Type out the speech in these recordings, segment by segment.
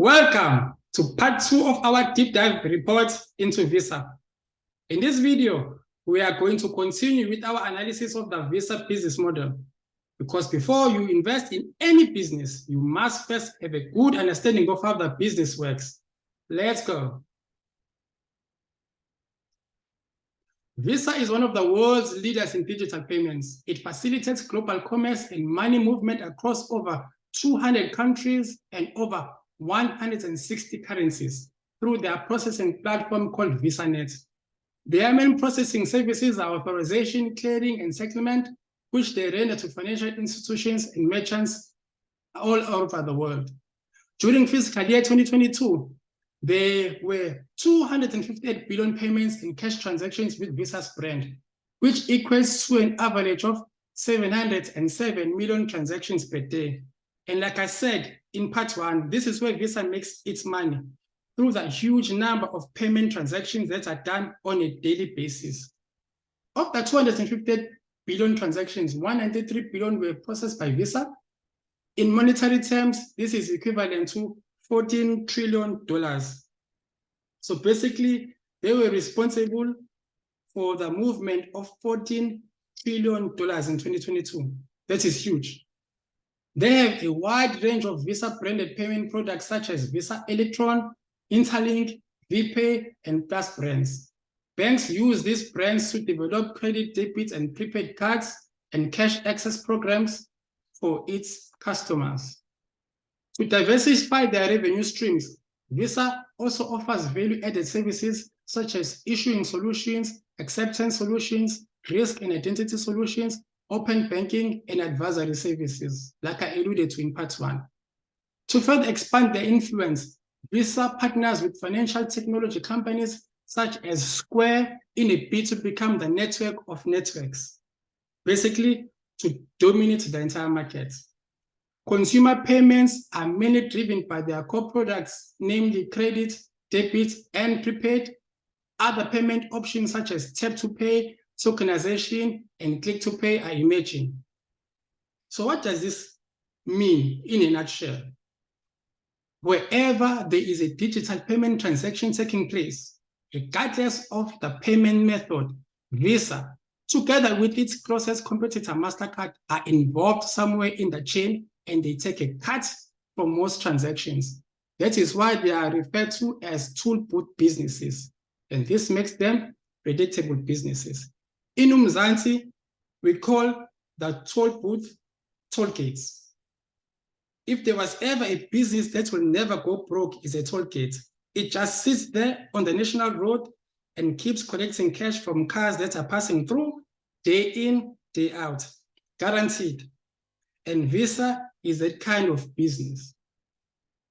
Welcome to part 2 of our deep dive report into Visa. In this video, we are going to continue with our analysis of the Visa business model. Because before you invest in any business, you must first have a good understanding of how the business works. Let's go. Visa is one of the world's leaders in digital payments. It facilitates global commerce and money movement across over 200 countries and over 160 currencies through their processing platform called VisaNet. Their main processing services are authorization, clearing, and settlement, which they render to financial institutions and merchants all over the world. During fiscal year 2022, there were 258 billion payments in cash transactions with Visa's brand, which equates to an average of 707 million transactions per day. And like I said in part 1, this is where Visa makes its money, through the huge number of payment transactions that are done on a daily basis. Of the 258 billion transactions, 193 billion were processed by Visa. In monetary terms, this is equivalent to $14 trillion. So basically, they were responsible for the movement of $14 trillion in 2022. That is huge. They have a wide range of Visa-branded payment products such as Visa Electron, Interlink, VPay, and Plus brands. Banks use these brands to develop credit, debit, and prepaid cards and cash access programs for its customers. To diversify their revenue streams, Visa also offers value-added services such as issuing solutions, acceptance solutions, risk and identity solutions, open banking, and advisory services, like I alluded to in part 1. To further expand their influence, Visa partners with financial technology companies such as Square in a bid to become the network of networks, basically to dominate the entire market. Consumer payments are mainly driven by their core products, namely credit, debit, and prepaid. Other payment options such as tap to pay, tokenization, and click to pay are emerging. So what does this mean in a nutshell? Wherever there is a digital payment transaction taking place, regardless of the payment method, Visa, together with its closest competitor, MasterCard, are involved somewhere in the chain, and they take a cut from most transactions. That is why they are referred to as toll booth businesses, and this makes them predictable businesses. In Mzansi, we call the toll booth toll gates. If there was ever a business that will never go broke, is a toll gate. It just sits there on the national road and keeps collecting cash from cars that are passing through day in, day out, guaranteed. And Visa is that kind of business.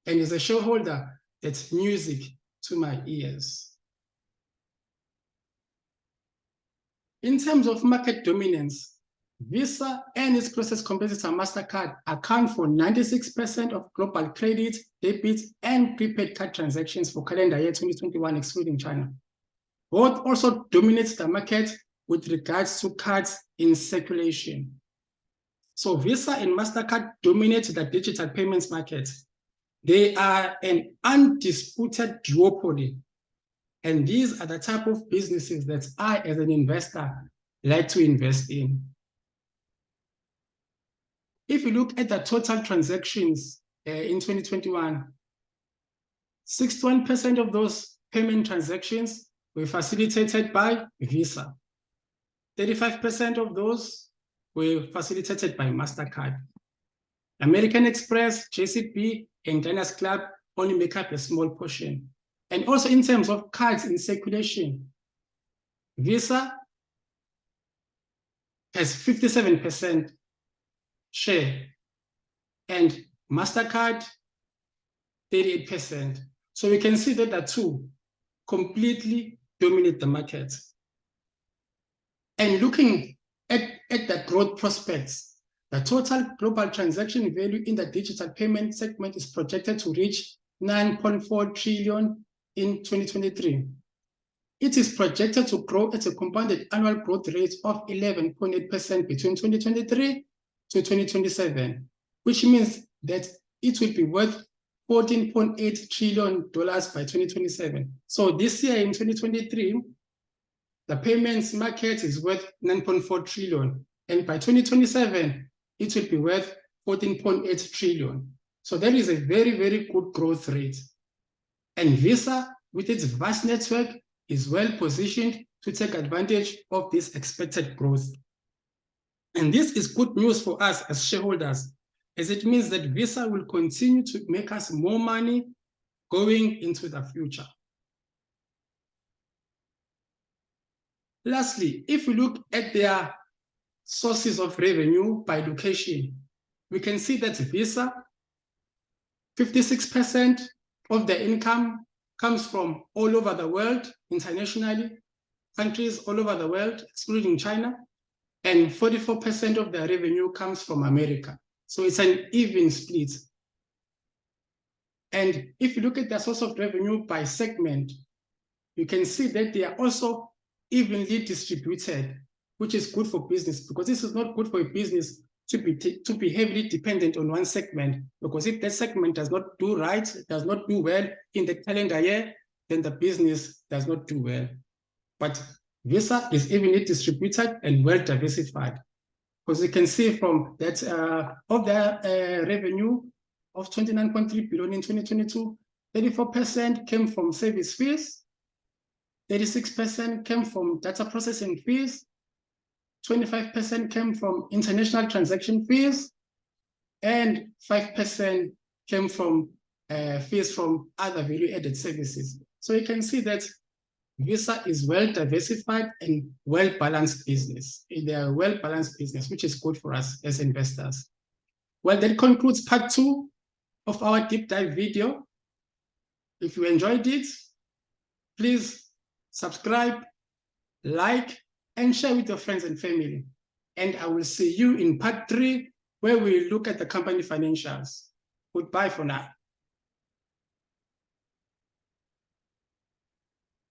And as a shareholder, that's music to my ears. In terms of market dominance, Visa and its closest competitor, MasterCard, account for 96% of global credit, debit, and prepaid card transactions for calendar year 2021, excluding China. Both also dominate the market with regards to cards in circulation. So Visa and MasterCard dominate the digital payments market. They are an undisputed duopoly. And these are the type of businesses that I, as an investor, like to invest in. If you look at the total transactions in 2021, 61% of those payment transactions were facilitated by Visa. 35% of those were facilitated by MasterCard. American Express, JCB, and Diners Club only make up a small portion. And also in terms of cards in circulation, Visa has 57% share and MasterCard 38%. So we can see that the two completely dominate the market. And looking at the growth prospects, the total global transaction value in the digital payment segment is projected to reach 9.4 trillion in 2023. It is projected to grow at a compounded annual growth rate of 11.8% between 2023 to 2027, which means that it will be worth $14.8 trillion by 2027. So this year in 2023, the payments market is worth 9.4 trillion. And by 2027, it will be worth 14.8 trillion. So that is a very, very good growth rate. And Visa, with its vast network, is well positioned to take advantage of this expected growth. And this is good news for us as shareholders, as it means that Visa will continue to make us more money going into the future. Lastly, if we look at their sources of revenue by location, we can see that Visa, 56% of their income comes from all over the world, internationally, countries all over the world, excluding China, and 44% of their revenue comes from America. So it's an even split. And if you look at their source of revenue by segment, you can see that they are also evenly distributed, which is good for business, because this is not good for a business to be heavily dependent on one segment, because if that segment does not do right, does not do well in the calendar year, then the business does not do well. But Visa is evenly distributed and well diversified, because you can see from that of their revenue of 29.3 billion in 2022, 34% came from service fees, 36% came from data processing fees, 25% came from international transaction fees, and 5% came from fees from other value-added services. So you can see that Visa is well-diversified and well-balanced business. They are a well-balanced business, which is good for us as investors. Well, that concludes part 2 of our deep dive video. If you enjoyed it, please subscribe, like, and share with your friends and family. And I will see you in part 3, where we look at the company financials. Goodbye for now.